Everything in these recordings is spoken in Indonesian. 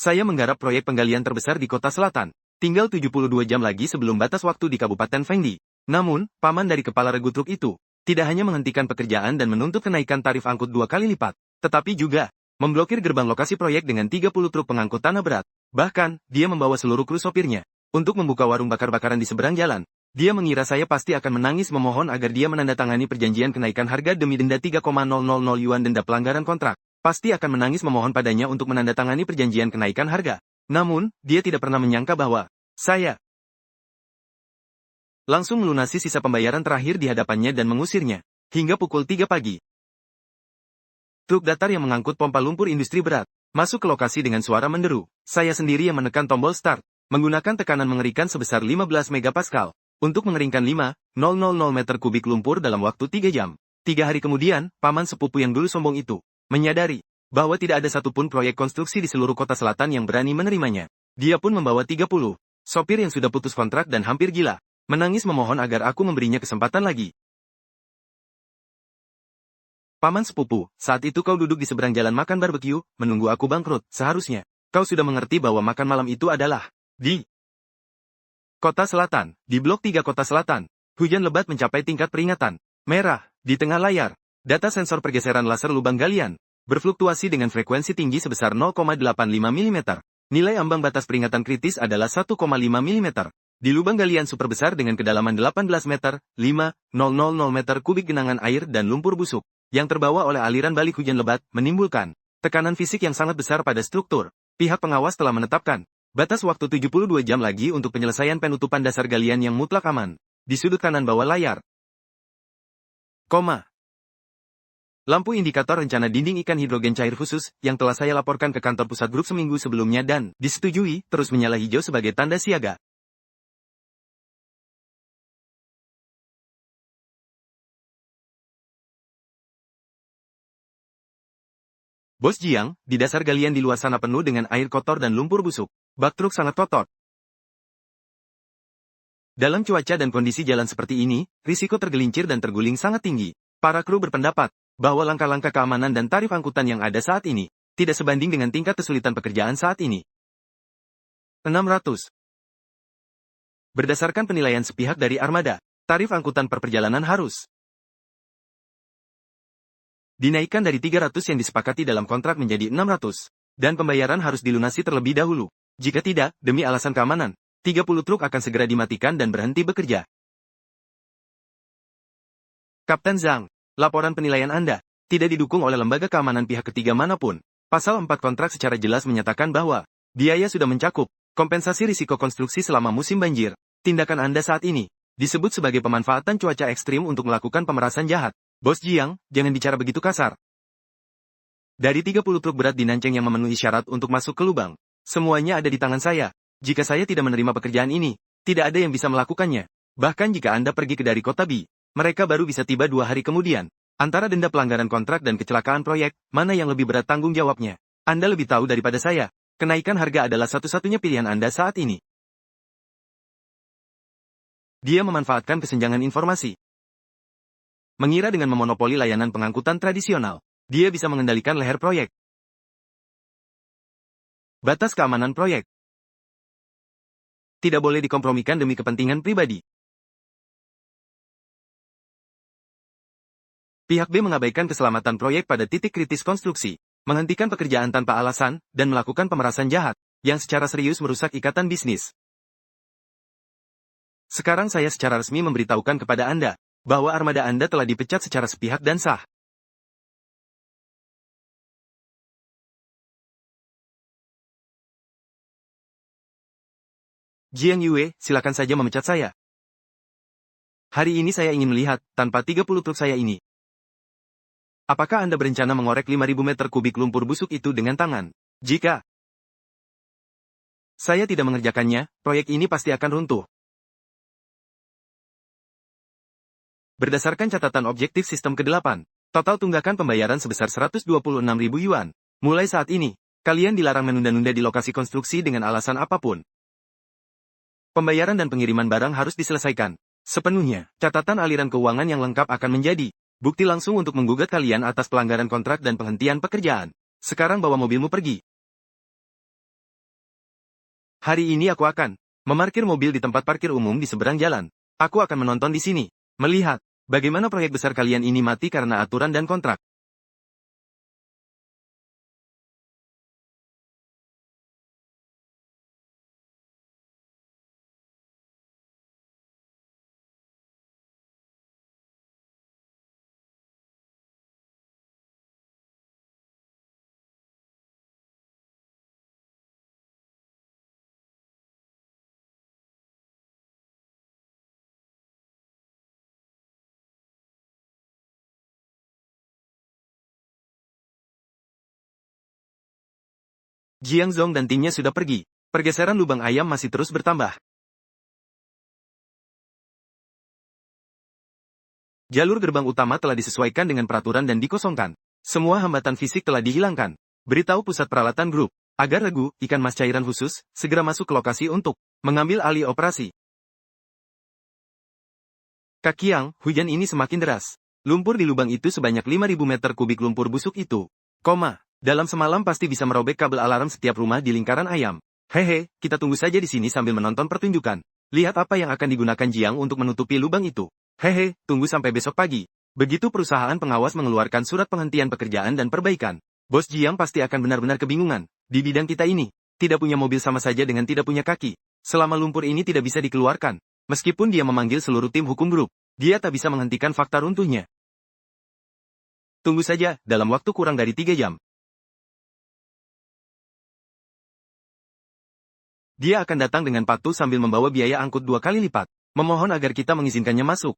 Saya menggarap proyek penggalian terbesar di kota selatan. Tinggal 72 jam lagi sebelum batas waktu di Kabupaten Fengdi. Namun, paman dari kepala regu truk itu, tidak hanya menghentikan pekerjaan dan menuntut kenaikan tarif angkut 2 kali lipat, tetapi juga memblokir gerbang lokasi proyek dengan 30 truk pengangkut tanah berat. Bahkan, dia membawa seluruh kru sopirnya untuk membuka warung bakar-bakaran di seberang jalan. Dia mengira saya pasti akan menangis memohon agar dia menandatangani perjanjian kenaikan harga demi denda 3,000 yuan denda pelanggaran kontrak. Pasti akan menangis memohon padanya untuk menandatangani perjanjian kenaikan harga. Namun, dia tidak pernah menyangka bahwa saya langsung melunasi sisa pembayaran terakhir di hadapannya dan mengusirnya. Hingga pukul 3 pagi. Truk datar yang mengangkut pompa lumpur industri berat masuk ke lokasi dengan suara menderu. Saya sendiri yang menekan tombol start, menggunakan tekanan mengerikan sebesar 15 megapascal untuk mengeringkan 5,000 meter kubik lumpur dalam waktu 3 jam. 3 hari kemudian, paman sepupu yang dulu sombong itu menyadari bahwa tidak ada satupun proyek konstruksi di seluruh kota selatan yang berani menerimanya. Dia pun membawa 30 sopir yang sudah putus kontrak dan hampir gila, menangis memohon agar aku memberinya kesempatan lagi. Paman sepupu, saat itu kau duduk di seberang jalan makan barbeque, menunggu aku bangkrut. Seharusnya kau sudah mengerti bahwa makan malam itu adalah di Kota Selatan. Di Blok 3 Kota Selatan, hujan lebat mencapai tingkat peringatan merah. Di tengah layar, data sensor pergeseran laser lubang galian berfluktuasi dengan frekuensi tinggi sebesar 0,85 mm. Nilai ambang batas peringatan kritis adalah 1,5 mm. Di lubang galian super besar dengan kedalaman 18 meter, 5,000 meter kubik genangan air dan lumpur busuk yang terbawa oleh aliran balik hujan lebat menimbulkan tekanan fisik yang sangat besar pada struktur. Pihak pengawas telah menetapkan batas waktu 72 jam lagi untuk penyelesaian penutupan dasar galian yang mutlak aman. Di sudut kanan bawah layar, lampu indikator rencana dinding ikan hidrogen cair khusus yang telah saya laporkan ke kantor pusat grup seminggu sebelumnya dan disetujui terus menyala hijau sebagai tanda siaga. Bos Jiang, di dasar galian di luar sana penuh dengan air kotor dan lumpur busuk. Bak truk sangat kotor. Dalam cuaca dan kondisi jalan seperti ini, risiko tergelincir dan terguling sangat tinggi. Para kru berpendapat bahwa langkah-langkah keamanan dan tarif angkutan yang ada saat ini tidak sebanding dengan tingkat kesulitan pekerjaan saat ini. 600. Berdasarkan penilaian sepihak dari armada, tarif angkutan per perjalanan harus dinaikkan dari 300 yang disepakati dalam kontrak menjadi 600, dan pembayaran harus dilunasi terlebih dahulu. Jika tidak, demi alasan keamanan, 30 truk akan segera dimatikan dan berhenti bekerja. Kapten Zhang, laporan penilaian Anda tidak didukung oleh lembaga keamanan pihak ketiga manapun. Pasal 4 kontrak secara jelas menyatakan bahwa biaya sudah mencakup kompensasi risiko konstruksi selama musim banjir. Tindakan Anda saat ini disebut sebagai pemanfaatan cuaca ekstrim untuk melakukan pemerasan jahat. Bos Jiang, jangan bicara begitu kasar. Dari 30 truk berat di Nancheng yang memenuhi syarat untuk masuk ke lubang, semuanya ada di tangan saya. Jika saya tidak menerima pekerjaan ini, tidak ada yang bisa melakukannya. Bahkan jika Anda pergi ke dari kota B, mereka baru bisa tiba 2 hari kemudian. Antara denda pelanggaran kontrak dan kecelakaan proyek, mana yang lebih berat tanggung jawabnya? Anda lebih tahu daripada saya. Kenaikan harga adalah satu-satunya pilihan Anda saat ini. Dia memanfaatkan kesenjangan informasi. Mengira dengan memonopoli layanan pengangkutan tradisional, dia bisa mengendalikan leher proyek. Batas keamanan proyek tidak boleh dikompromikan demi kepentingan pribadi. Pihak B mengabaikan keselamatan proyek pada titik kritis konstruksi, menghentikan pekerjaan tanpa alasan, dan melakukan pemerasan jahat, yang secara serius merusak ikatan bisnis. Sekarang saya secara resmi memberitahukan kepada Anda, bahwa armada Anda telah dipecat secara sepihak dan sah. Jiang Yue, silakan saja memecat saya. Hari ini saya ingin melihat, tanpa 30 truk saya ini. Apakah Anda berencana mengorek 5.000 meter kubik lumpur busuk itu dengan tangan? Jika saya tidak mengerjakannya, proyek ini pasti akan runtuh. Berdasarkan catatan objektif sistem ke-8, total tunggakan pembayaran sebesar 126.000 yuan. Mulai saat ini, kalian dilarang menunda-nunda di lokasi konstruksi dengan alasan apapun. Pembayaran dan pengiriman barang harus diselesaikan sepenuhnya. Catatan aliran keuangan yang lengkap akan menjadi bukti langsung untuk menggugat kalian atas pelanggaran kontrak dan penghentian pekerjaan. Sekarang bawa mobilmu pergi. Hari ini aku akan memarkir mobil di tempat parkir umum di seberang jalan. Aku akan menonton di sini, melihat bagaimana proyek besar kalian ini mati karena aturan dan kontrak. Jiang Zong dan timnya sudah pergi. Pergeseran lubang ayam masih terus bertambah. Jalur gerbang utama telah disesuaikan dengan peraturan dan dikosongkan. Semua hambatan fisik telah dihilangkan. Beritahu pusat peralatan grup. Agar regu, ikan mas cairan khusus, segera masuk ke lokasi untuk mengambil alih operasi. Kak Kiang, hujan ini semakin deras. Lumpur di lubang itu sebanyak 5.000 meter kubik lumpur busuk itu. Dalam semalam pasti bisa merobek kabel alarm setiap rumah di lingkaran ayam. Hehe, kita tunggu saja di sini sambil menonton pertunjukan. Lihat apa yang akan digunakan Jiang untuk menutupi lubang itu. Hehe, tunggu sampai besok pagi. Begitu perusahaan pengawas mengeluarkan surat penghentian pekerjaan dan perbaikan. Bos Jiang pasti akan benar-benar kebingungan. Di bidang kita ini, tidak punya mobil sama saja dengan tidak punya kaki. Selama lumpur ini tidak bisa dikeluarkan. Meskipun dia memanggil seluruh tim hukum grup, dia tak bisa menghentikan fakta runtuhnya. Tunggu saja, dalam waktu kurang dari 3 jam. Dia akan datang dengan patuh sambil membawa biaya angkut 2 kali lipat. Memohon agar kita mengizinkannya masuk.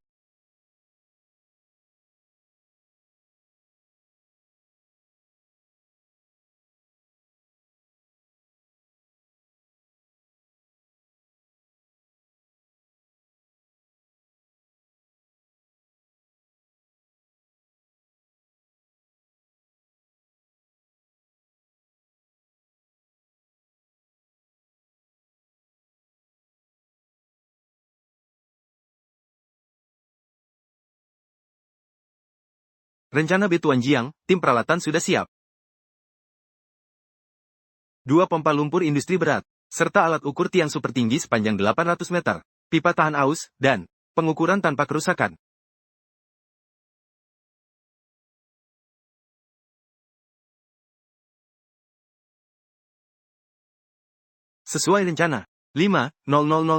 Rencana B Tuan Jiang, tim peralatan sudah siap. 2 pompa lumpur industri berat, serta alat ukur tiang super tinggi sepanjang 800 meter, pipa tahan aus, dan pengukuran tanpa kerusakan. Sesuai rencana, 5.000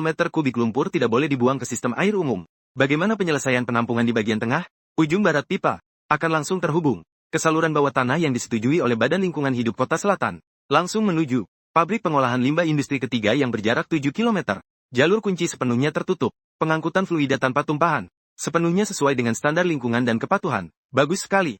meter kubik lumpur tidak boleh dibuang ke sistem air umum. Bagaimana penyelesaian penampungan di bagian tengah? Ujung barat pipa akan langsung terhubung ke saluran bawah tanah yang disetujui oleh Badan Lingkungan Hidup Kota Selatan, langsung menuju pabrik pengolahan limbah industri ketiga yang berjarak 7 km. Jalur kunci sepenuhnya tertutup, pengangkutan fluida tanpa tumpahan, sepenuhnya sesuai dengan standar lingkungan dan kepatuhan. Bagus sekali.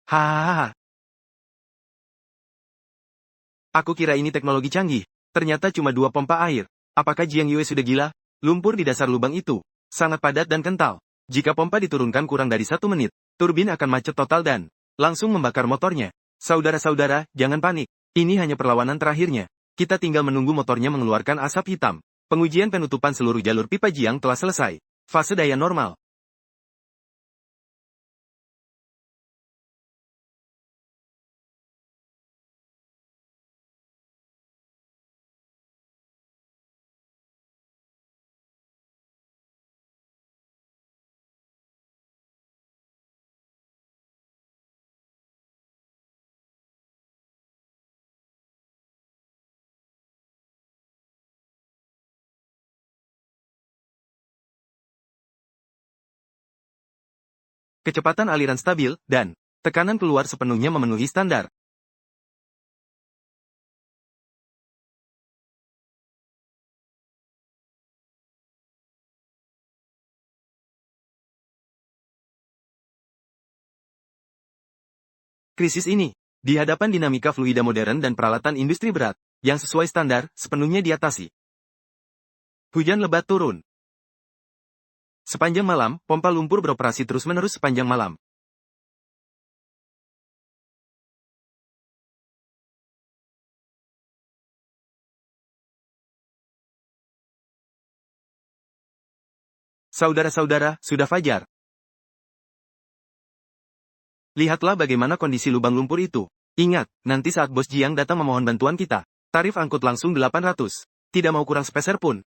Hahaha. Aku kira ini teknologi canggih. Ternyata cuma 2 pompa air. Apakah Jiang Yue sudah gila? Lumpur di dasar lubang itu sangat padat dan kental. Jika pompa diturunkan kurang dari 1 menit, turbin akan macet total dan langsung membakar motornya. Saudara-saudara, jangan panik. Ini hanya perlawanan terakhirnya. Kita tinggal menunggu motornya mengeluarkan asap hitam. Pengujian penutupan seluruh jalur pipa Jiang telah selesai. Fase daya normal. Kecepatan aliran stabil, dan tekanan keluar sepenuhnya memenuhi standar. Krisis ini Di hadapan dinamika fluida modern dan peralatan industri berat, yang sesuai standar, sepenuhnya diatasi. Hujan lebat turun. Sepanjang malam, pompa lumpur beroperasi terus-menerus sepanjang malam. Saudara-saudara, sudah fajar. Lihatlah bagaimana kondisi lubang lumpur itu. Ingat, nanti saat Bos Jiang datang memohon bantuan kita, tarif angkut langsung 800. Tidak mau kurang sepeser pun.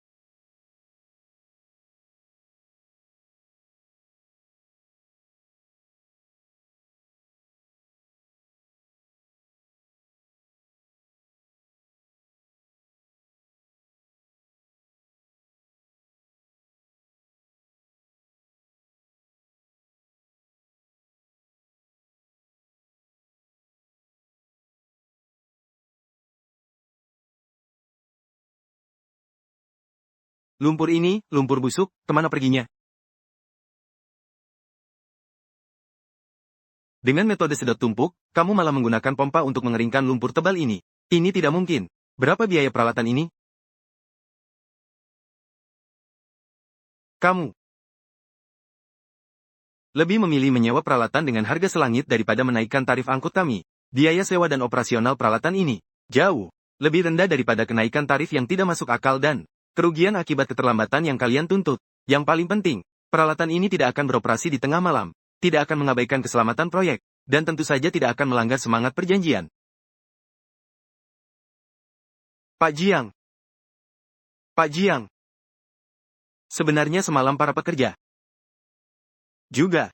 Lumpur ini, lumpur busuk, kemana perginya? Dengan metode sedot tumpuk, kamu malah menggunakan pompa untuk mengeringkan lumpur tebal ini. Ini tidak mungkin. Berapa biaya peralatan ini? Kamu lebih memilih menyewa peralatan dengan harga selangit daripada menaikkan tarif angkut kami. Biaya sewa dan operasional peralatan ini jauh lebih rendah daripada kenaikan tarif yang tidak masuk akal dan kerugian akibat keterlambatan yang kalian tuntut. Yang paling penting, peralatan ini tidak akan beroperasi di tengah malam, tidak akan mengabaikan keselamatan proyek, dan tentu saja tidak akan melanggar semangat perjanjian. Pak Jiang. Pak Jiang. Sebenarnya semalam para pekerja juga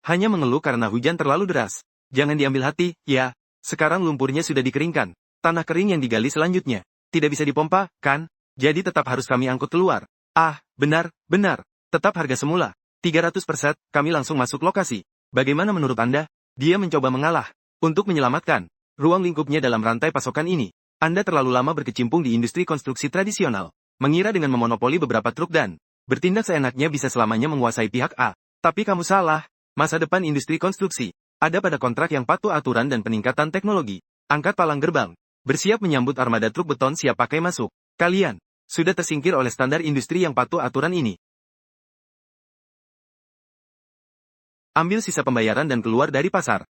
hanya mengeluh karena hujan terlalu deras. Jangan diambil hati, ya. Sekarang lumpurnya sudah dikeringkan. Tanah kering yang digali selanjutnya tidak bisa dipompa, kan? Jadi tetap harus kami angkut keluar. Ah, benar, benar. Tetap harga semula. 300%, kami langsung masuk lokasi. Bagaimana menurut Anda? Dia mencoba mengalah. Untuk menyelamatkan ruang lingkupnya dalam rantai pasokan ini. Anda terlalu lama berkecimpung di industri konstruksi tradisional. Mengira dengan memonopoli beberapa truk dan bertindak seenaknya bisa selamanya menguasai pihak A. Tapi kamu salah. Masa depan industri konstruksi ada pada kontrak yang patuh aturan dan peningkatan teknologi. Angkat palang gerbang. Bersiap menyambut armada truk beton siap pakai masuk. Kalian sudah tersingkir oleh standar industri yang patuh aturan ini. Ambil sisa pembayaran dan keluar dari pasar.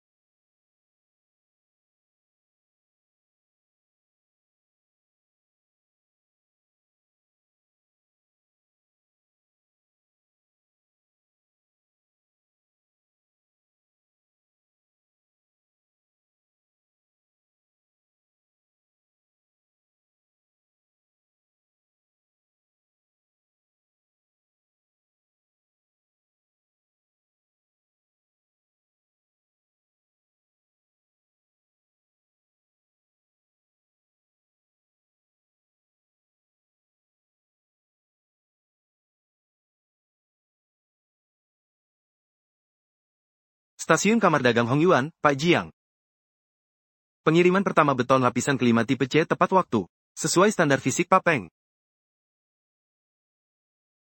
Stasiun Kamar Dagang Hongyuan, Pak Jiang. Pengiriman pertama beton lapisan kelima tipe C tepat waktu. Sesuai standar fisik Pak Peng.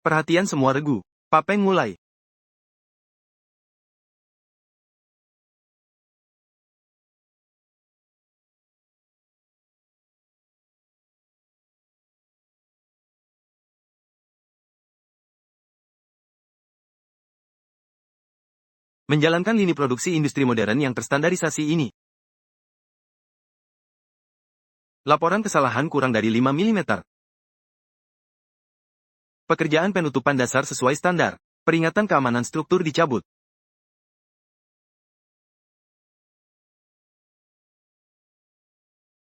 Perhatian semua regu. Pak Peng mulai. Menjalankan lini produksi industri modern yang terstandarisasi ini. Laporan kesalahan kurang dari 5 mm. Pekerjaan penutupan dasar sesuai standar. Peringatan keamanan struktur dicabut.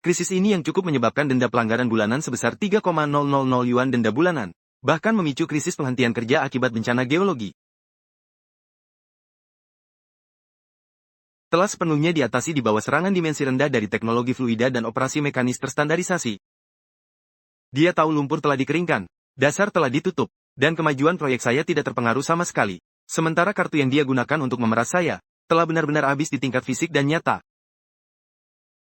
Krisis ini yang cukup menyebabkan denda pelanggaran bulanan sebesar 3,000 yuan denda bulanan. Bahkan memicu krisis penghentian kerja akibat bencana geologi. Telah sepenuhnya diatasi di bawah serangan dimensi rendah dari teknologi fluida dan operasi mekanis terstandarisasi. Dia tahu lumpur telah dikeringkan, dasar telah ditutup, dan kemajuan proyek saya tidak terpengaruh sama sekali. Sementara kartu yang dia gunakan untuk memeras saya, telah benar-benar habis di tingkat fisik dan nyata.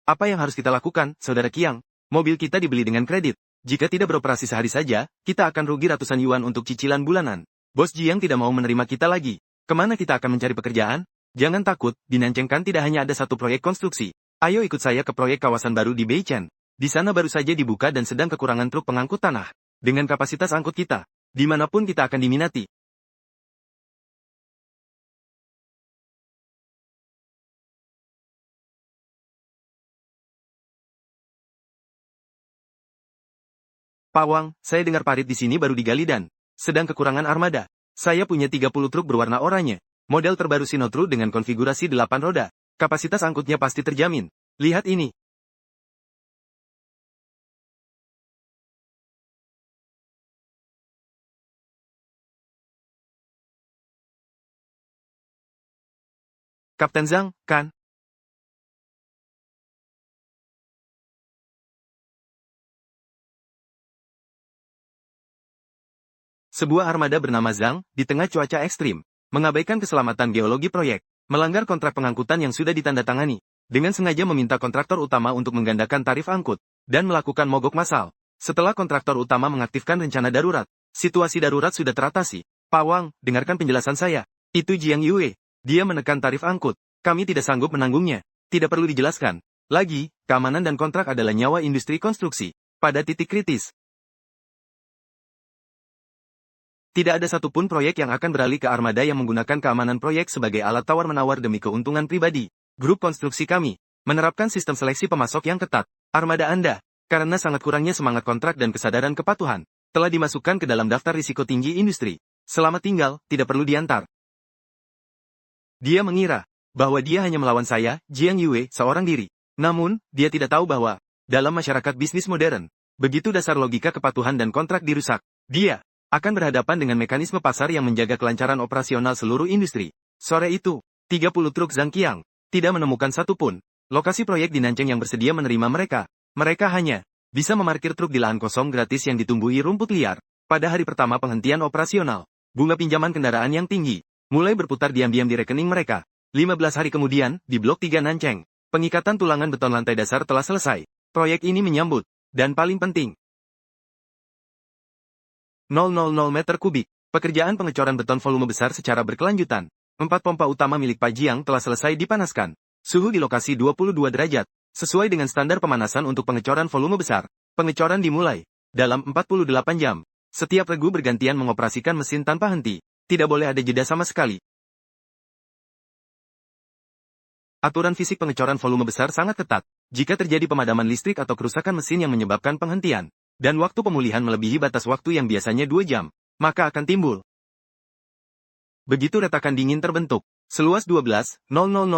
Apa yang harus kita lakukan, Saudara Qiang? Mobil kita dibeli dengan kredit. Jika tidak beroperasi sehari saja, kita akan rugi ratusan yuan untuk cicilan bulanan. Bos Jiang tidak mau menerima kita lagi. Kemana kita akan mencari pekerjaan? Jangan takut, di Nancheng kan tidak hanya ada satu proyek konstruksi. Ayo ikut saya ke proyek kawasan baru di Beichen. Di sana baru saja dibuka dan sedang kekurangan truk pengangkut tanah. Dengan kapasitas angkut kita, dimanapun kita akan diminati. Pak Wang, saya dengar parit di sini baru digali dan sedang kekurangan armada. Saya punya 30 truk berwarna oranye. Model terbaru Sinotru dengan konfigurasi 8 roda. Kapasitas angkutnya pasti terjamin. Lihat ini. Kapten Zhang, kan? Sebuah armada bernama Zhang, di tengah cuaca ekstrim, mengabaikan keselamatan geologi proyek, melanggar kontrak pengangkutan yang sudah ditandatangani, dengan sengaja meminta kontraktor utama untuk menggandakan tarif angkut, dan melakukan mogok massal. Setelah kontraktor utama mengaktifkan rencana darurat, situasi darurat sudah teratasi. Pak Wang, dengarkan penjelasan saya. Itu Jiang Yue. Dia menekan tarif angkut. Kami tidak sanggup menanggungnya. Tidak perlu dijelaskan. Lagi, keamanan dan kontrak adalah nyawa industri konstruksi. Pada titik kritis, tidak ada satupun proyek yang akan beralih ke armada yang menggunakan keamanan proyek sebagai alat tawar-menawar demi keuntungan pribadi. Grup konstruksi kami menerapkan sistem seleksi pemasok yang ketat. Armada Anda, karena sangat kurangnya semangat kontrak dan kesadaran kepatuhan, telah dimasukkan ke dalam daftar risiko tinggi industri. Selamat tinggal, tidak perlu diantar. Dia mengira bahwa dia hanya melawan saya, Jiang Yue, seorang diri. Namun, dia tidak tahu bahwa dalam masyarakat bisnis modern, begitu dasar logika kepatuhan dan kontrak dirusak, dia akan berhadapan dengan mekanisme pasar yang menjaga kelancaran operasional seluruh industri. Sore itu, 30 truk Zhangqiang tidak menemukan satupun lokasi proyek di Nancheng yang bersedia menerima mereka. Mereka hanya bisa memarkir truk di lahan kosong gratis yang ditumbuhi rumput liar. Pada hari pertama penghentian operasional, bunga pinjaman kendaraan yang tinggi mulai berputar diam-diam di rekening mereka. 15 hari kemudian, di Blok 3 Nancheng, pengikatan tulangan beton lantai dasar telah selesai. Proyek ini menyambut, dan paling penting, 000 meter kubik. Pekerjaan pengecoran beton volume besar secara berkelanjutan. 4 pompa utama milik Pak Jiang telah selesai dipanaskan. Suhu di lokasi 22 derajat. Sesuai dengan standar pemanasan untuk pengecoran volume besar. Pengecoran dimulai dalam 48 jam. Setiap regu bergantian mengoperasikan mesin tanpa henti. Tidak boleh ada jeda sama sekali. Aturan fisik pengecoran volume besar sangat ketat. Jika terjadi pemadaman listrik atau kerusakan mesin yang menyebabkan penghentian, dan waktu pemulihan melebihi batas waktu yang biasanya 2 jam, maka akan timbul. Begitu retakan dingin terbentuk, seluas 12,000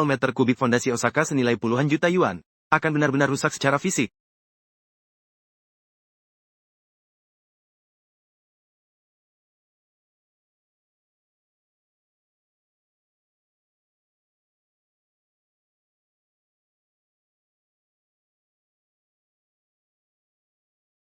meter kubik fondasi Osaka senilai puluhan juta yuan, akan benar-benar rusak secara fisik.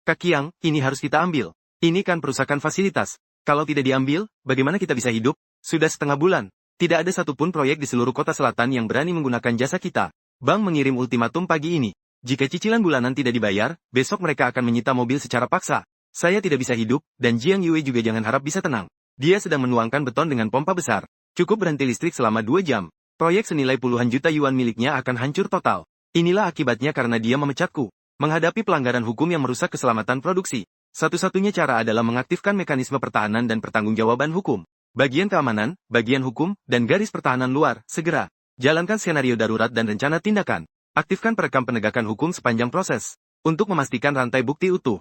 Kak Kiang, ini harus kita ambil. Ini kan perusakan fasilitas. Kalau tidak diambil, bagaimana kita bisa hidup? Sudah setengah bulan. Tidak ada satupun proyek di seluruh kota selatan yang berani menggunakan jasa kita. Bank mengirim ultimatum pagi ini. Jika cicilan bulanan tidak dibayar, besok mereka akan menyita mobil secara paksa. Saya tidak bisa hidup, dan Jiang Yue juga jangan harap bisa tenang. Dia sedang menuangkan beton dengan pompa besar. Cukup berhenti listrik selama 2 jam. Proyek senilai puluhan juta yuan miliknya akan hancur total. Inilah akibatnya karena dia memecatku. Menghadapi pelanggaran hukum yang merusak keselamatan produksi, satu-satunya cara adalah mengaktifkan mekanisme pertahanan dan pertanggungjawaban hukum. Bagian keamanan, bagian hukum, dan garis pertahanan luar, segera. Jalankan skenario darurat dan rencana tindakan. Aktifkan perekam penegakan hukum sepanjang proses. Untuk memastikan rantai bukti utuh.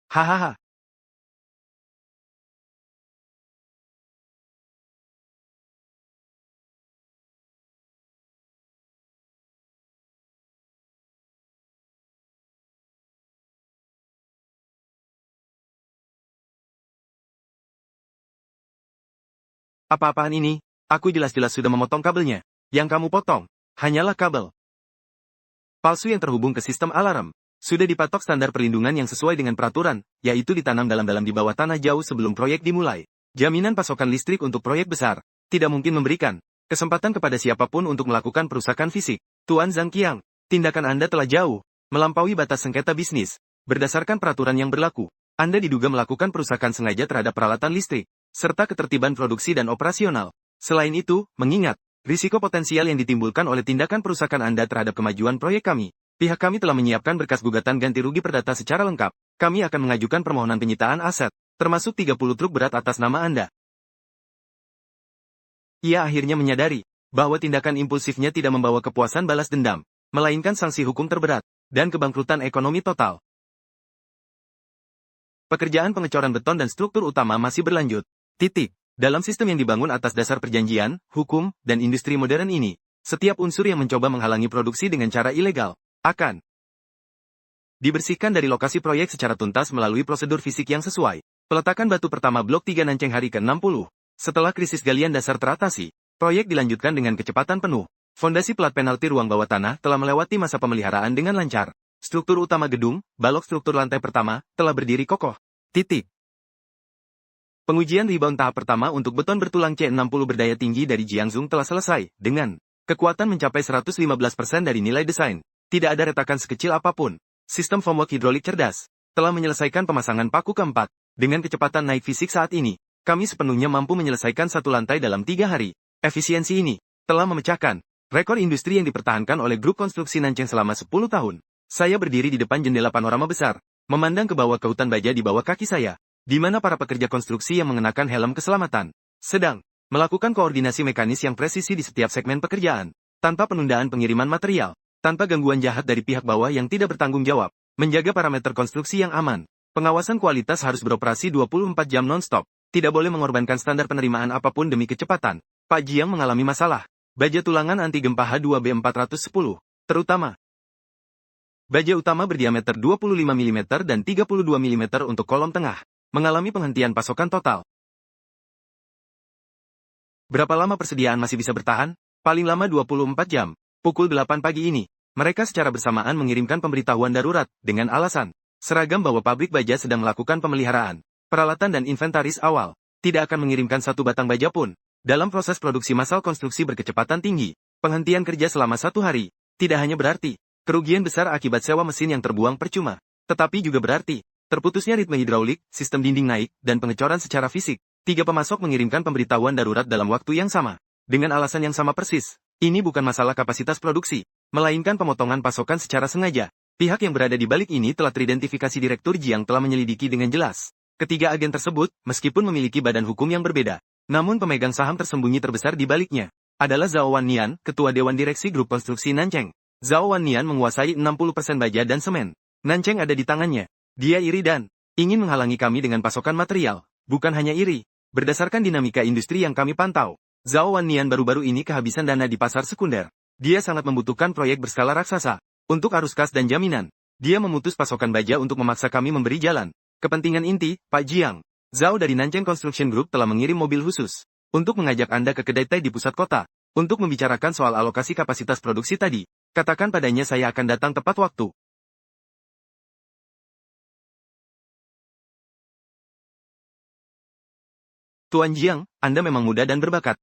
Hahaha. Apa-apaan ini? Aku jelas-jelas sudah memotong kabelnya. Yang kamu potong, hanyalah kabel palsu yang terhubung ke sistem alarm. Sudah dipatok standar perlindungan yang sesuai dengan peraturan, yaitu ditanam dalam-dalam di bawah tanah jauh sebelum proyek dimulai. Jaminan pasokan listrik untuk proyek besar tidak mungkin memberikan kesempatan kepada siapapun untuk melakukan perusakan fisik. Tuan Zhang Qiang, tindakan Anda telah jauh melampaui batas sengketa bisnis. Berdasarkan peraturan yang berlaku, Anda diduga melakukan perusakan sengaja terhadap peralatan listrik, serta ketertiban produksi dan operasional. Selain itu, mengingat risiko potensial yang ditimbulkan oleh tindakan perusakan Anda terhadap kemajuan proyek kami, pihak kami telah menyiapkan berkas gugatan ganti rugi perdata secara lengkap. Kami akan mengajukan permohonan penyitaan aset, termasuk 30 truk berat atas nama Anda. Ia akhirnya menyadari bahwa tindakan impulsifnya tidak membawa kepuasan balas dendam, melainkan sanksi hukum terberat, dan kebangkrutan ekonomi total. Pekerjaan pengecoran beton dan struktur utama masih berlanjut. Dalam sistem yang dibangun atas dasar perjanjian, hukum, dan industri modern ini, setiap unsur yang mencoba menghalangi produksi dengan cara ilegal, akan dibersihkan dari lokasi proyek secara tuntas melalui prosedur fisik yang sesuai. Peletakan batu pertama Blok 3 Nancheng hari ke-60. Setelah krisis galian dasar teratasi, proyek dilanjutkan dengan kecepatan penuh. Fondasi plat penalti ruang bawah tanah telah melewati masa pemeliharaan dengan lancar. Struktur utama gedung, balok struktur lantai pertama, telah berdiri kokoh. Pengujian rebound tahap pertama untuk beton bertulang C60 berdaya tinggi dari Jiangzhou telah selesai, dengan kekuatan mencapai 115% dari nilai desain. Tidak ada retakan sekecil apapun. Sistem formwork hidrolik cerdas telah menyelesaikan pemasangan paku keempat. Dengan kecepatan naik fisik saat ini, kami sepenuhnya mampu menyelesaikan satu lantai dalam 3 hari. Efisiensi ini telah memecahkan rekor industri yang dipertahankan oleh grup konstruksi Nancheng selama 10 tahun. Saya berdiri di depan jendela panorama besar, memandang ke bawah ke hutan baja di bawah kaki saya, di mana para pekerja konstruksi yang mengenakan helm keselamatan sedang melakukan koordinasi mekanis yang presisi di setiap segmen pekerjaan, tanpa penundaan pengiriman material, tanpa gangguan jahat dari pihak bawah yang tidak bertanggung jawab, menjaga parameter konstruksi yang aman. Pengawasan kualitas harus beroperasi 24 jam non-stop. Tidak boleh mengorbankan standar penerimaan apapun demi kecepatan. Pak Jiang mengalami masalah. Baja tulangan anti gempa H2B410, terutama baja utama berdiameter 25 mm dan 32 mm untuk kolom tengah, mengalami penghentian pasokan total. Berapa lama persediaan masih bisa bertahan? Paling lama 24 jam. Pukul 8 pagi ini, mereka secara bersamaan mengirimkan pemberitahuan darurat, dengan alasan seragam bahwa pabrik baja sedang melakukan pemeliharaan, peralatan dan inventaris awal, tidak akan mengirimkan satu batang baja pun. Dalam proses produksi massal konstruksi berkecepatan tinggi, penghentian kerja selama 1 hari, tidak hanya berarti kerugian besar akibat sewa mesin yang terbuang percuma, tetapi juga berarti terputusnya ritme hidraulik, sistem dinding naik, dan pengecoran secara fisik. 3 pemasok mengirimkan pemberitahuan darurat dalam waktu yang sama, dengan alasan yang sama persis. Ini bukan masalah kapasitas produksi, melainkan pemotongan pasokan secara sengaja. Pihak yang berada di balik ini telah teridentifikasi Direktur Jiang telah menyelidiki dengan jelas. Ketiga agen tersebut, meskipun memiliki badan hukum yang berbeda, namun pemegang saham tersembunyi terbesar di baliknya adalah Zhao Wannian, Ketua Dewan Direksi Grup Konstruksi Nancheng. Zhao Wannian menguasai 60% baja dan semen. Nancheng ada di tangannya. Dia iri dan ingin menghalangi kami dengan pasokan material. Bukan hanya iri. Berdasarkan dinamika industri yang kami pantau, Zhao Wannian baru-baru ini kehabisan dana di pasar sekunder. Dia sangat membutuhkan proyek berskala raksasa. Untuk arus kas dan jaminan, dia memutus pasokan baja untuk memaksa kami memberi jalan. Kepentingan inti, Pak Jiang. Zhao dari Nancheng Construction Group telah mengirim mobil khusus untuk mengajak Anda ke kedai teh di pusat kota, untuk membicarakan soal alokasi kapasitas produksi tadi. Katakan padanya saya akan datang tepat waktu. Tuan Jiang, Anda memang muda dan berbakat.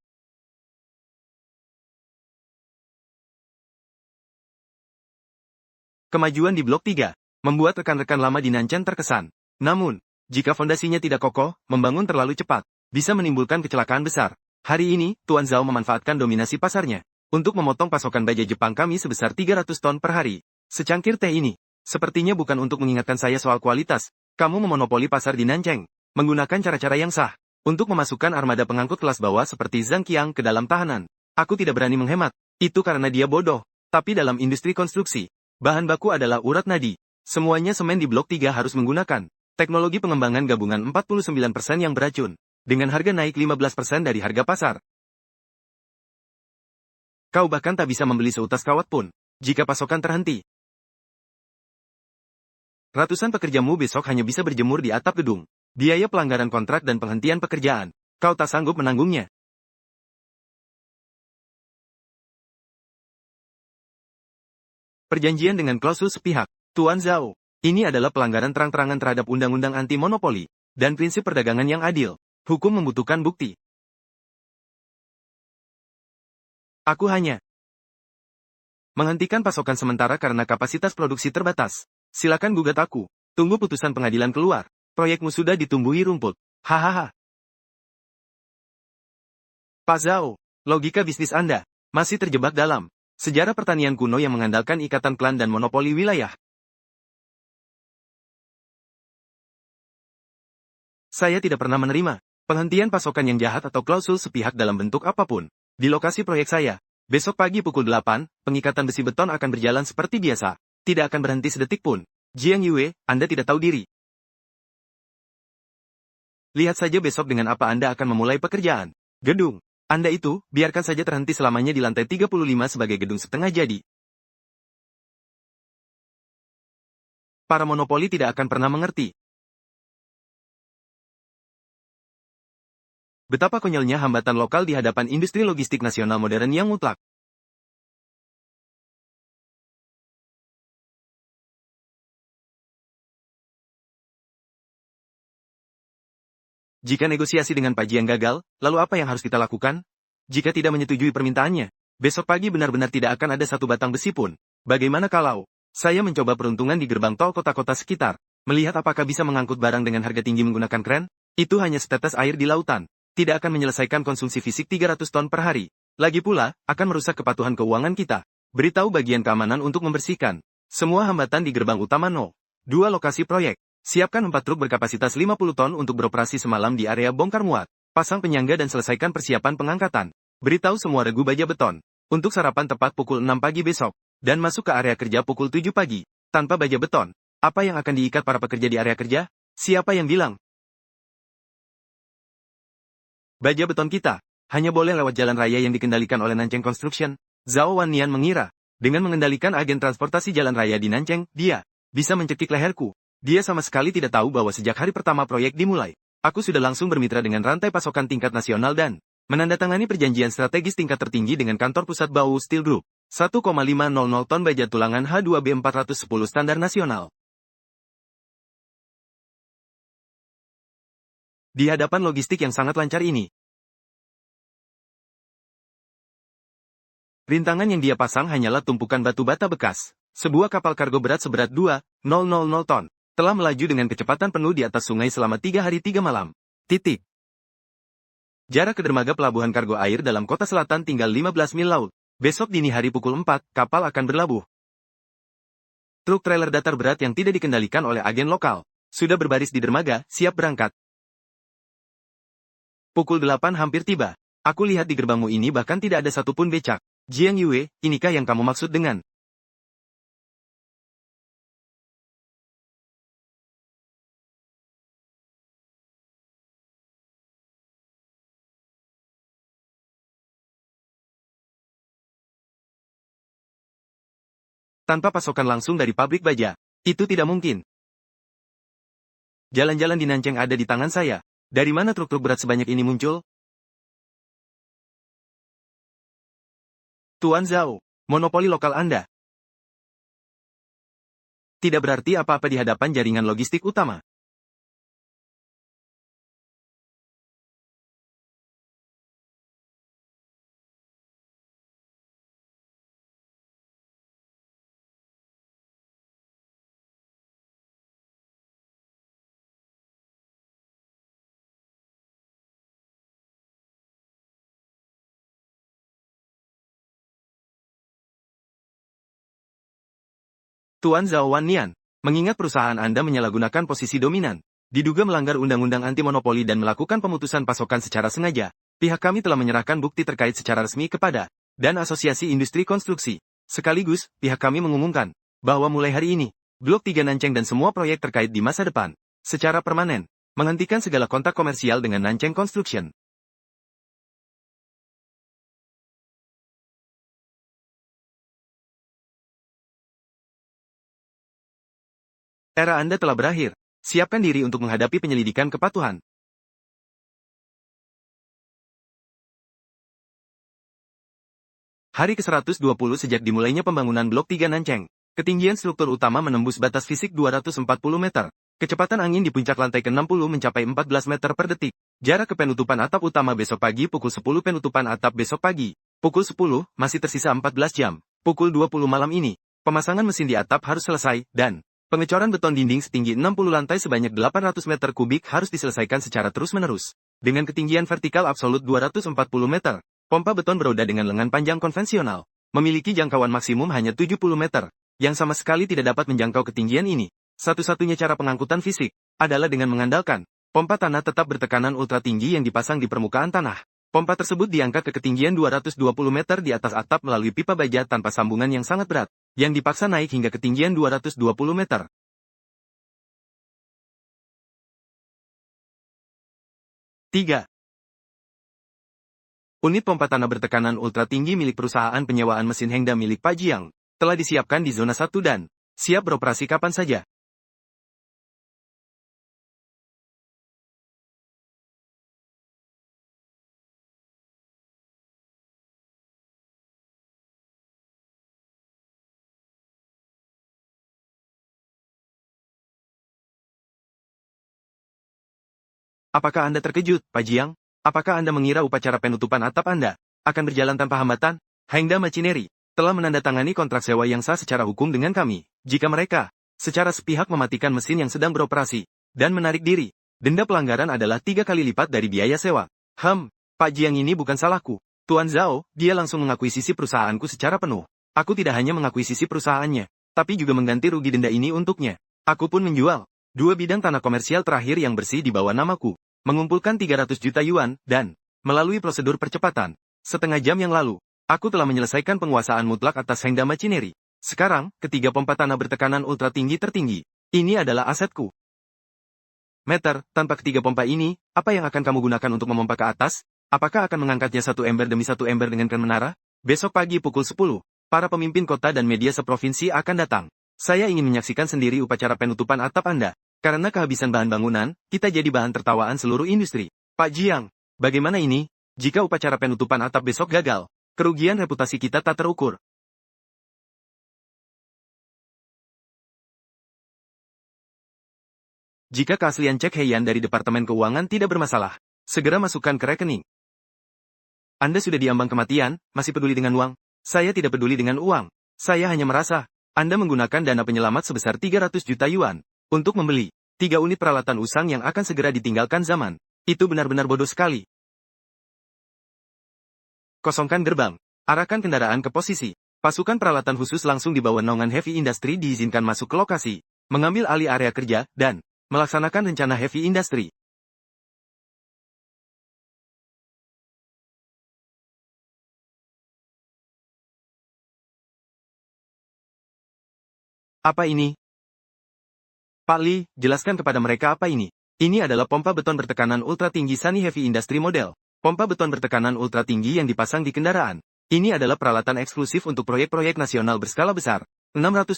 Kemajuan di Blok 3 membuat rekan-rekan lama di Nancheng terkesan. Namun, jika fondasinya tidak kokoh, membangun terlalu cepat bisa menimbulkan kecelakaan besar. Hari ini, Tuan Zhao memanfaatkan dominasi pasarnya untuk memotong pasokan baja Jepang kami sebesar 300 ton per hari. Secangkir teh ini sepertinya bukan untuk mengingatkan saya soal kualitas. Kamu memonopoli pasar di Nancheng, menggunakan cara-cara yang sah untuk memasukkan armada pengangkut kelas bawah seperti Zhang Qiang ke dalam tahanan. Aku tidak berani menghemat. Itu karena dia bodoh. Tapi dalam industri konstruksi, bahan baku adalah urat nadi. Semuanya semen di Blok 3 harus menggunakan teknologi pengembangan gabungan 49% yang beracun, dengan harga naik 15% dari harga pasar. Kau bahkan tak bisa membeli seutas kawat pun, jika pasokan terhenti. Ratusan pekerjamu besok hanya bisa berjemur di atap gedung. Biaya pelanggaran kontrak dan penghentian pekerjaan, kau tak sanggup menanggungnya. Perjanjian dengan klausul sepihak, Tuan Zhao. Ini adalah pelanggaran terang-terangan terhadap undang-undang anti-monopoli dan prinsip perdagangan yang adil. Hukum membutuhkan bukti. Aku hanya menghentikan pasokan sementara karena kapasitas produksi terbatas. Silakan gugat aku. Tunggu putusan pengadilan keluar. Proyekmu sudah ditumbuhi rumput. Hahaha. Pak Zhao, logika bisnis Anda masih terjebak dalam sejarah pertanian kuno yang mengandalkan ikatan klan dan monopoli wilayah. Saya tidak pernah menerima penghentian pasokan yang jahat atau klausul sepihak dalam bentuk apapun. Di lokasi proyek saya, besok pagi pukul 8, pengikatan besi beton akan berjalan seperti biasa. Tidak akan berhenti sedetik pun. Jiang Yue, Anda tidak tahu diri. Lihat saja besok dengan apa Anda akan memulai pekerjaan. Gedung Anda itu, biarkan saja terhenti selamanya di lantai 35 sebagai gedung setengah jadi. Para monopoli tidak akan pernah mengerti betapa konyolnya hambatan lokal di hadapan industri logistik nasional modern yang mutlak. Jika negosiasi dengan Pak Jiang gagal, lalu apa yang harus kita lakukan? Jika tidak menyetujui permintaannya, besok pagi benar-benar tidak akan ada satu batang besi pun. Bagaimana kalau saya mencoba peruntungan di gerbang tol kota-kota sekitar, melihat apakah bisa mengangkut barang dengan harga tinggi menggunakan kren? Itu hanya setetes air di lautan. Tidak akan menyelesaikan konsumsi fisik 300 ton per hari. Lagi pula, akan merusak kepatuhan keuangan kita. Beritahu bagian keamanan untuk membersihkan semua hambatan di gerbang utama No. 2 lokasi proyek. Siapkan 4 truk berkapasitas 50 ton untuk beroperasi semalam di area bongkar muat. Pasang penyangga dan selesaikan persiapan pengangkatan. Beritahu semua regu baja beton untuk sarapan tepat pukul 6 pagi besok. Dan masuk ke area kerja pukul 7 pagi. Tanpa baja beton, apa yang akan diikat para pekerja di area kerja? Siapa yang bilang baja beton kita hanya boleh lewat jalan raya yang dikendalikan oleh Nancheng Construction? Zhao Wannian mengira, dengan mengendalikan agen transportasi jalan raya di Nancheng, dia bisa mencekik leherku. Dia sama sekali tidak tahu bahwa sejak hari pertama proyek dimulai, aku sudah langsung bermitra dengan rantai pasokan tingkat nasional dan menandatangani perjanjian strategis tingkat tertinggi dengan kantor pusat Baowu Steel Group. 1,500 ton baja tulangan H2B 410 standar nasional. Di hadapan logistik yang sangat lancar ini, rintangan yang dia pasang hanyalah tumpukan batu bata bekas. Sebuah kapal kargo berat seberat 2,000 ton telah melaju dengan kecepatan penuh di atas sungai selama 3 hari 3 malam. Jarak ke dermaga pelabuhan kargo air dalam kota selatan tinggal 15 mil laut. Besok dini hari pukul 4, kapal akan berlabuh. Truk trailer datar berat yang tidak dikendalikan oleh agen lokal sudah berbaris di dermaga, siap berangkat. Pukul 8 hampir tiba. Aku lihat di gerbangmu ini bahkan tidak ada satupun becak. Jiang Yue, inikah yang kamu maksud dengan tanpa pasokan langsung dari pabrik baja? Itu tidak mungkin. Jalan-jalan di Nancheng ada di tangan saya. Dari mana truk-truk berat sebanyak ini muncul? Tuan Zhao, monopoli lokal Anda tidak berarti apa-apa di hadapan jaringan logistik utama. Tuan Zhao Wannian, mengingat perusahaan Anda menyalahgunakan posisi dominan, diduga melanggar undang-undang anti-monopoli dan melakukan pemutusan pasokan secara sengaja, pihak kami telah menyerahkan bukti terkait secara resmi kepada dan Asosiasi Industri Konstruksi. Sekaligus, pihak kami mengumumkan bahwa mulai hari ini, Blok 3 Nancheng dan semua proyek terkait di masa depan, secara permanen, menghentikan segala kontak komersial dengan Nancheng Construction. Era Anda telah berakhir. Siapkan diri untuk menghadapi penyelidikan kepatuhan. Hari ke-120 sejak dimulainya pembangunan Blok 3 Nancheng. Ketinggian struktur utama menembus batas fisik 240 meter. Kecepatan angin di puncak lantai ke-60 mencapai 14 meter per detik. Jarak ke penutupan atap utama besok pagi pukul 10 penutupan atap besok pagi. Pukul 10, masih tersisa 14 jam. Pukul 20 malam ini, pemasangan mesin di atap harus selesai, dan pengecoran beton dinding setinggi 60 lantai sebanyak 800 meter kubik harus diselesaikan secara terus-menerus. Dengan ketinggian vertikal absolut 240 meter, pompa beton beroda dengan lengan panjang konvensional memiliki jangkauan maksimum hanya 70 meter, yang sama sekali tidak dapat menjangkau ketinggian ini. Satu-satunya cara pengangkutan fisik adalah dengan mengandalkan pompa tanah tetap bertekanan ultra tinggi yang dipasang di permukaan tanah. Pompa tersebut diangkat ke ketinggian 220 meter di atas atap melalui pipa baja tanpa sambungan yang sangat berat, yang dipaksa naik hingga ketinggian 220 meter. 3. Unit pompa tanah bertekanan ultra tinggi milik perusahaan penyewaan mesin Hengda milik Pak Jiang telah disiapkan di zona 1 dan siap beroperasi kapan saja. Apakah Anda terkejut, Pak Jiang? Apakah Anda mengira upacara penutupan atap Anda akan berjalan tanpa hambatan? Hengda Machinery telah menandatangani kontrak sewa yang sah secara hukum dengan kami. Jika mereka secara sepihak mematikan mesin yang sedang beroperasi dan menarik diri, denda pelanggaran adalah 3 kali lipat dari biaya sewa. Pak Jiang ini bukan salahku. Tuan Zhao, dia langsung mengakuisisi perusahaanku secara penuh. Aku tidak hanya mengakuisisi perusahaannya, tapi juga mengganti rugi denda ini untuknya. Aku pun menjual 2 bidang tanah komersial terakhir yang bersih di bawah namaku, mengumpulkan 300 juta yuan, dan melalui prosedur percepatan. Setengah jam yang lalu, aku telah menyelesaikan penguasaan mutlak atas Hengda Machinery. Sekarang, ketiga pompa tanah bertekanan ultra tinggi tertinggi. Ini adalah asetku. Meter, tanpa ketiga pompa ini, apa yang akan kamu gunakan untuk memompa ke atas? Apakah akan mengangkatnya satu ember demi satu ember dengan kran menara? Besok pagi pukul 10, para pemimpin kota dan media seprovinsi akan datang. Saya ingin menyaksikan sendiri upacara penutupan atap Anda. Karena kehabisan bahan bangunan, kita jadi bahan tertawaan seluruh industri. Pak Jiang, bagaimana ini? Jika upacara penutupan atap besok gagal, kerugian reputasi kita tak terukur. Jika keaslian cek Heian dari Departemen Keuangan tidak bermasalah, segera masukkan ke rekening. Anda sudah diambang kematian, masih peduli dengan uang? Saya tidak peduli dengan uang. Saya hanya merasa, Anda menggunakan dana penyelamat sebesar 300 juta yuan untuk membeli 3 unit peralatan usang yang akan segera ditinggalkan zaman. Itu benar-benar bodoh sekali. Kosongkan gerbang. Arahkan kendaraan ke posisi. Pasukan peralatan khusus langsung di bawah naungan Heavy Industry diizinkan masuk ke lokasi, mengambil alih area kerja, dan melaksanakan rencana Heavy Industry. Apa ini? Pak Li, jelaskan kepada mereka apa ini. Ini adalah pompa beton bertekanan ultra tinggi Sunny Heavy Industry model. Pompa beton bertekanan ultra tinggi yang dipasang di kendaraan. Ini adalah peralatan eksklusif untuk proyek-proyek nasional berskala besar. 620,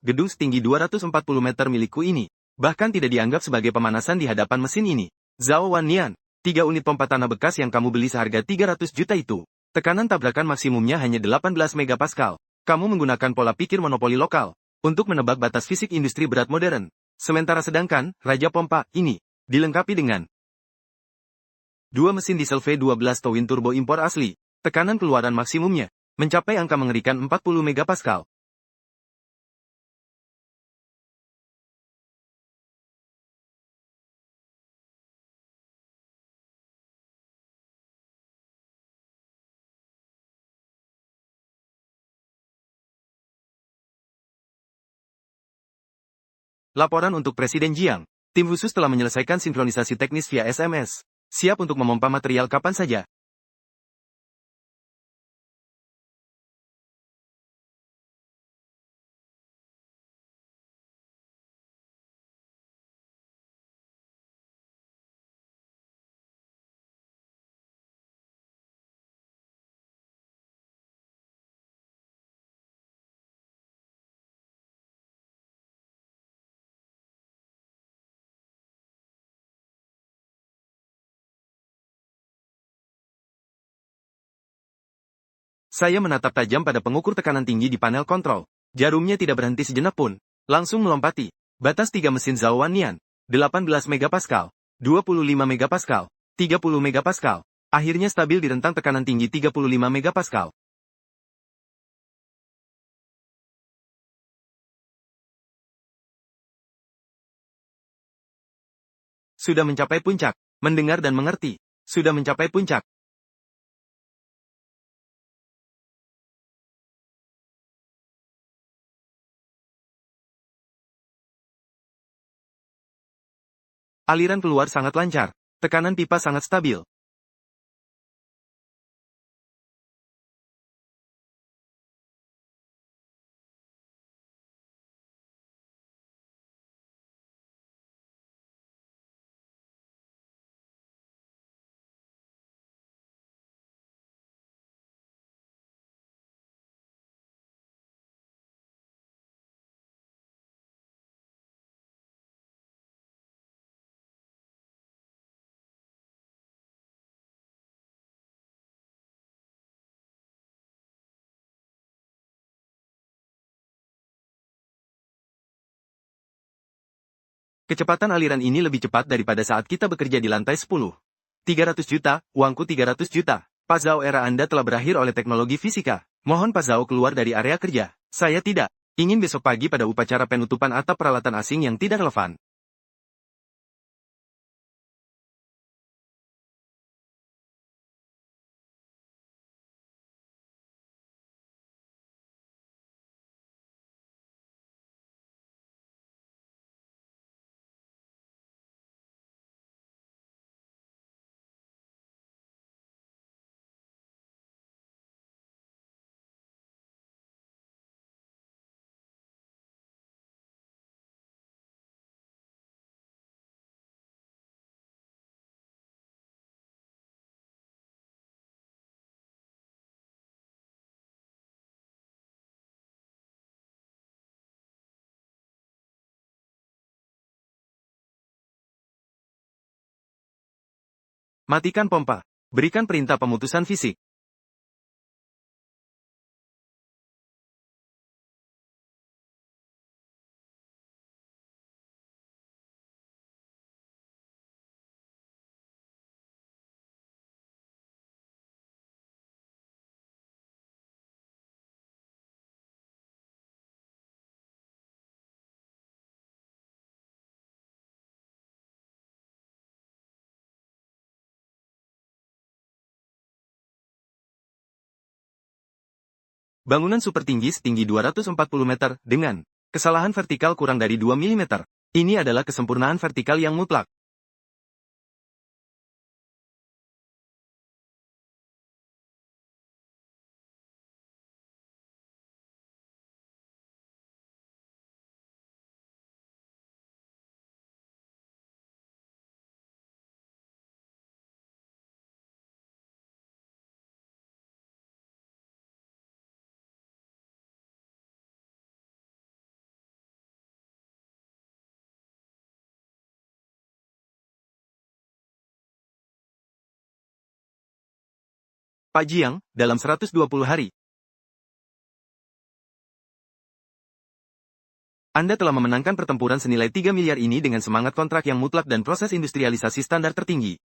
gedung setinggi 240 meter milikku ini. Bahkan tidak dianggap sebagai pemanasan di hadapan mesin ini. Zhao Wannian, 3 unit pompa tanah bekas yang kamu beli seharga 300 juta itu. Tekanan tabrakan maksimumnya hanya 18 megapascal. Kamu menggunakan pola pikir monopoli lokal untuk menebak batas fisik industri berat modern. Sementara sedangkan, Raja Pompa ini dilengkapi dengan 2 mesin diesel V12 twin turbo impor asli. Tekanan keluaran maksimumnya mencapai angka mengerikan 40 megapascal. Laporan untuk Presiden Jiang. Tim khusus telah menyelesaikan sinkronisasi teknis via SMS. Siap untuk memompa material kapan saja. Saya menatap tajam pada pengukur tekanan tinggi di panel kontrol. Jarumnya tidak berhenti sejenak pun. Langsung melompati. Batas 3 mesin Zhao Wannian. 18 megapascal. 25 megapascal. 30 megapascal. Akhirnya stabil di rentang tekanan tinggi 35 megapascal. Sudah mencapai puncak. Mendengar dan mengerti. Sudah mencapai puncak. Aliran keluar sangat lancar. Tekanan pipa sangat stabil. Kecepatan aliran ini lebih cepat daripada saat kita bekerja di lantai 10. 300 juta, uangku 300 juta. Pak Zhao, era Anda telah berakhir oleh teknologi fisika. Mohon Pak Zhao keluar dari area kerja. Saya tidak ingin besok pagi pada upacara penutupan atap peralatan asing yang tidak relevan. Matikan pompa. Berikan perintah pemutusan fisik. Bangunan super tinggi setinggi 240 meter, dengan kesalahan vertikal kurang dari 2 mm. Ini adalah kesempurnaan vertikal yang mutlak. Pak Jiang, dalam 120 hari, Anda telah memenangkan pertempuran senilai 3 miliar ini dengan semangat kontrak yang mutlak dan proses industrialisasi standar tertinggi.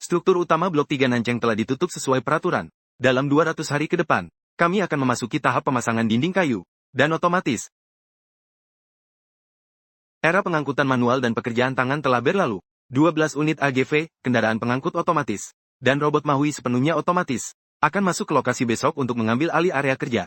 Struktur utama Blok 3 Nanceng telah ditutup sesuai peraturan. Dalam 200 hari ke depan, kami akan memasuki tahap pemasangan dinding kayu dan otomatis. Era pengangkutan manual dan pekerjaan tangan telah berlalu. 12 unit AGV, kendaraan pengangkut otomatis, dan robot Mahui sepenuhnya otomatis, akan masuk ke lokasi besok untuk mengambil alih area kerja.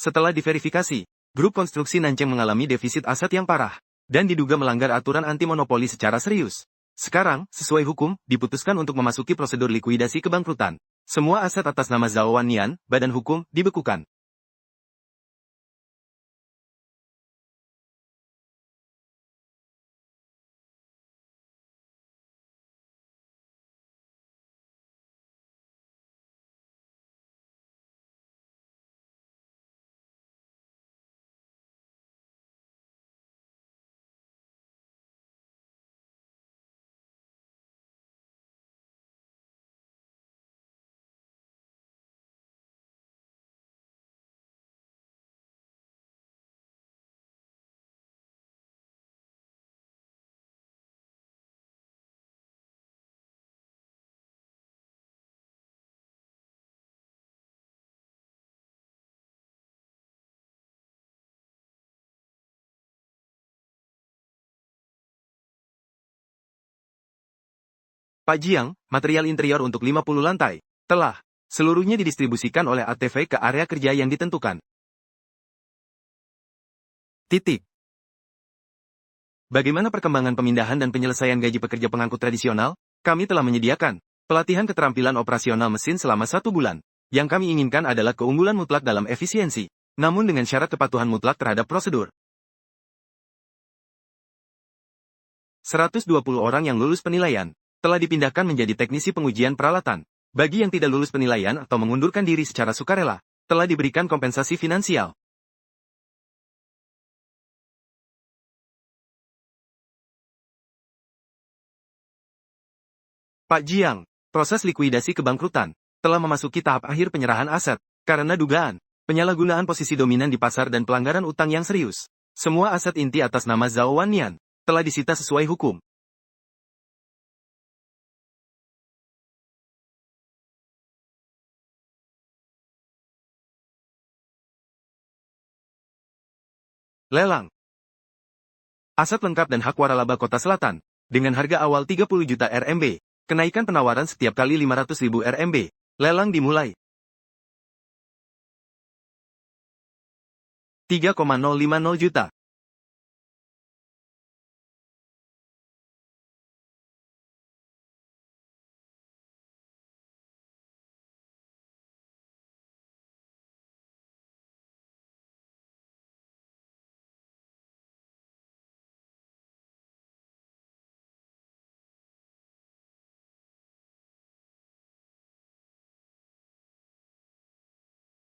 Setelah diverifikasi, grup konstruksi Nanceng mengalami defisit aset yang parah, dan diduga melanggar aturan anti-monopoli secara serius. Sekarang, sesuai hukum, diputuskan untuk memasuki prosedur likuidasi kebangkrutan. Semua aset atas nama Zhao Wannian, badan hukum, dibekukan. Pak Jiang, material interior untuk 50 lantai. Telah. Seluruhnya didistribusikan oleh ATV ke area kerja yang ditentukan. Titik. Bagaimana perkembangan pemindahan dan penyelesaian gaji pekerja pengangkut tradisional? Kami telah menyediakan pelatihan keterampilan operasional mesin selama 1 bulan. Yang kami inginkan adalah keunggulan mutlak dalam efisiensi, namun dengan syarat kepatuhan mutlak terhadap prosedur. 120 orang yang lulus penilaian telah dipindahkan menjadi teknisi pengujian peralatan. Bagi yang tidak lulus penilaian atau mengundurkan diri secara sukarela, telah diberikan kompensasi finansial. Pak Jiang, proses likuidasi kebangkrutan telah memasuki tahap akhir penyerahan aset karena dugaan penyalahgunaan posisi dominan di pasar dan pelanggaran utang yang serius. Semua aset inti atas nama Zhao Wannian telah disita sesuai hukum. Lelang. Aset lengkap dan hak waralaba Kota Selatan dengan harga awal 30 juta RMB. Kenaikan penawaran setiap kali 500.000 RMB. Lelang dimulai. 3,050 juta.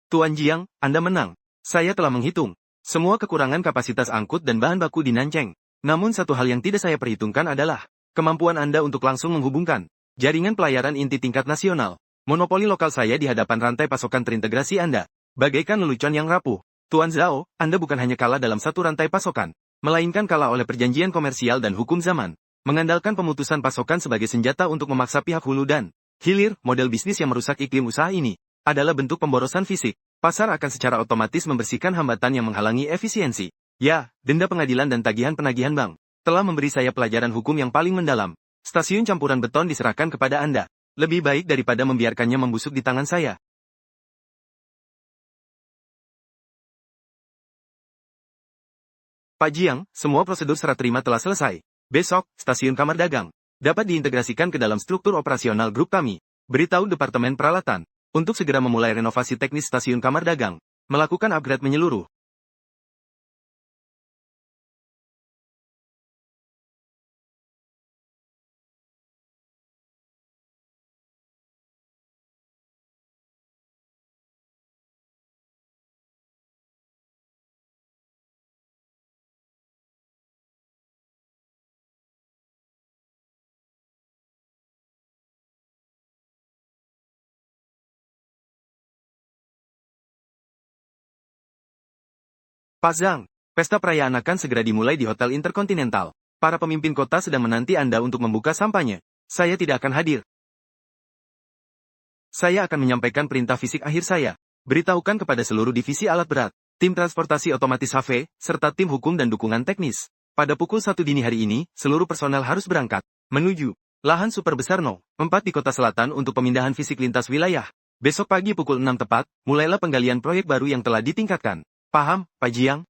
Tuan Jiang, Anda menang. Saya telah menghitung semua kekurangan kapasitas angkut dan bahan baku di Nancheng. Namun satu hal yang tidak saya perhitungkan adalah kemampuan Anda untuk langsung menghubungkan jaringan pelayaran inti tingkat nasional. Monopoli lokal saya di hadapan rantai pasokan terintegrasi Anda. Bagaikan lelucon yang rapuh. Tuan Zhao, Anda bukan hanya kalah dalam satu rantai pasokan, melainkan kalah oleh perjanjian komersial dan hukum zaman. Mengandalkan pemutusan pasokan sebagai senjata untuk memaksa pihak hulu dan hilir, model bisnis yang merusak iklim usaha ini adalah bentuk pemborosan fisik. Pasar akan secara otomatis membersihkan hambatan yang menghalangi efisiensi. Ya, denda pengadilan dan tagihan penagihan bank telah memberi saya pelajaran hukum yang paling mendalam. Stasiun campuran beton diserahkan kepada Anda. Lebih baik daripada membiarkannya membusuk di tangan saya. Pak Jiang, semua prosedur serah terima telah selesai. Besok, stasiun kamar dagang dapat diintegrasikan ke dalam struktur operasional grup kami. Beritahu Departemen Peralatan untuk segera memulai renovasi teknis stasiun kamar dagang, melakukan upgrade menyeluruh. Pak Zhang, pesta perayaan akan segera dimulai di Hotel Interkontinental. Para pemimpin kota sedang menanti Anda untuk membuka sampahnya. Saya tidak akan hadir. Saya akan menyampaikan perintah fisik akhir saya. Beritahukan kepada seluruh divisi alat berat, tim transportasi otomatis HV, serta tim hukum dan dukungan teknis. Pada pukul 1 dini hari ini, seluruh personel harus berangkat menuju lahan super besar No. 4 di Kota Selatan untuk pemindahan fisik lintas wilayah. Besok pagi pukul 6 tepat, mulailah penggalian proyek baru yang telah ditingkatkan. Paham, Pak Jiang?